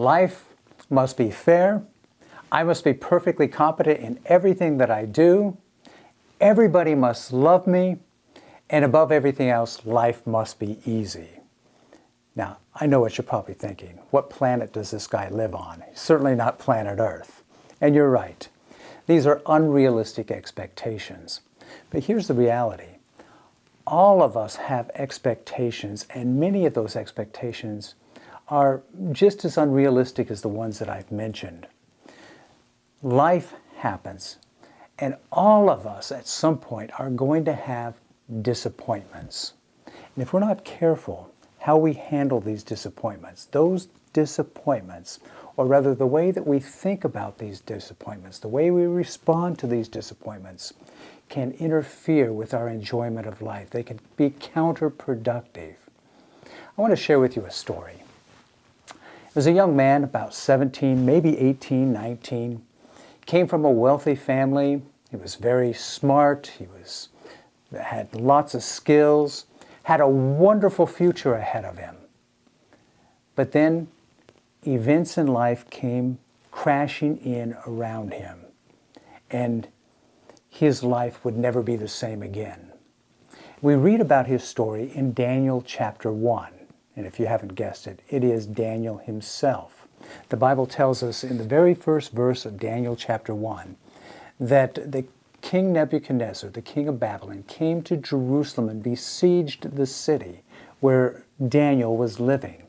life must be fair. I must be perfectly competent in everything that I do. Everybody must love me. And above everything else, life must be easy. Now, I know what you're probably thinking. What planet does this guy live on? Certainly not planet Earth. And you're right. These are unrealistic expectations. But here's the reality. All of us have expectations, and many of those expectations are just as unrealistic as the ones that I've mentioned. Life happens, and all of us at some point are going to have disappointments. And if we're not careful how we handle these disappointments, those disappointments, or rather the way that we think about these disappointments, the way we respond to these disappointments, can interfere with our enjoyment of life. They can be counterproductive. I want to share with you a story. There was a young man, about 17, maybe 18, 19, came from a wealthy family. He was very smart. He had lots of skills, had a wonderful future ahead of him. But then events in life came crashing in around him, and his life would never be the same again. We read about his story in Daniel chapter 1. And if you haven't guessed it, it is Daniel himself. The Bible tells us in the very first verse of Daniel chapter 1 that the King Nebuchadnezzar, the king of Babylon, came to Jerusalem and besieged the city where Daniel was living.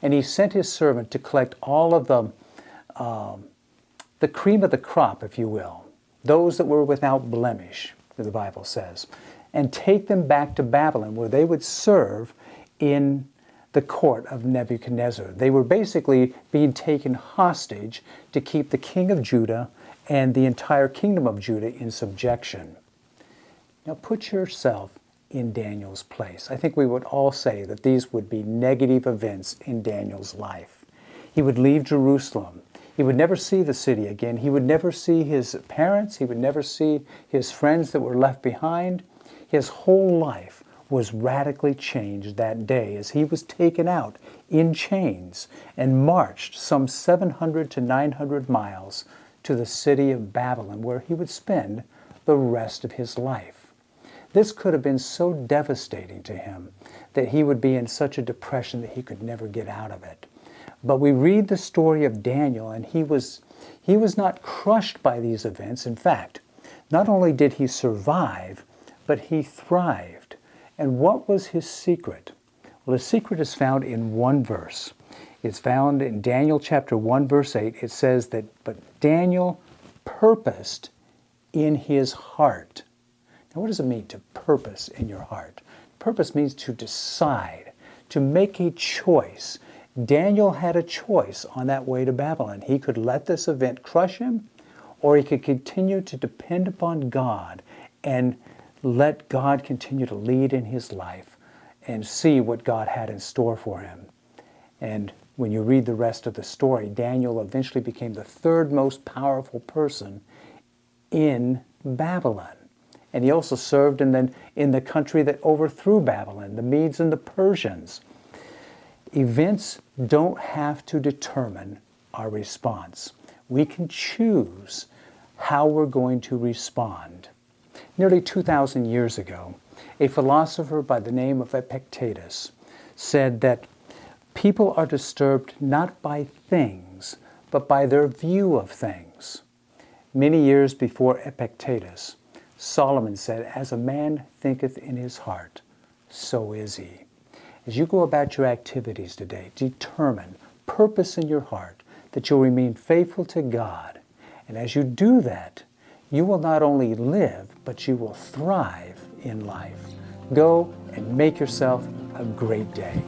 And he sent his servant to collect all of the cream of the crop, if you will, those that were without blemish, the Bible says, and take them back to Babylon, where they would serve in the court of Nebuchadnezzar. They were basically being taken hostage to keep the king of Judah and the entire kingdom of Judah in subjection. Now put yourself in Daniel's place. I think we would all say that these would be negative events in Daniel's life. He would leave Jerusalem. He would never see the city again. He would never see his parents. He would never see his friends that were left behind. His whole life was radically changed that day as he was taken out in chains and marched some 700 to 900 miles to the city of Babylon, where he would spend the rest of his life. This could have been so devastating to him that he would be in such a depression that he could never get out of it. But we read the story of Daniel, and he was not crushed by these events. In fact, not only did he survive, but he thrived. And what was his secret? Well, his secret is found in one verse. It's found in Daniel chapter 1, verse 8. It says that, but Daniel purposed in his heart. Now, what does it mean to purpose in your heart? Purpose means to decide, to make a choice. Daniel had a choice on that way to Babylon. He could let this event crush him, or he could continue to depend upon God and let God continue to lead in his life and see what God had in store for him. And when you read the rest of the story, Daniel eventually became the third most powerful person in Babylon. And he also served in the country that overthrew Babylon, the Medes and the Persians. Events don't have to determine our response. We can choose how we're going to respond. Nearly 2,000 years ago, a philosopher by the name of Epictetus said that people are disturbed not by things, but by their view of things. Many years before Epictetus, Solomon said, "As a man thinketh in his heart, so is he." As you go about your activities today, determine, purpose in your heart that you'll remain faithful to God. And as you do that, you will not only live, but you will thrive in life. Go and make yourself a great day.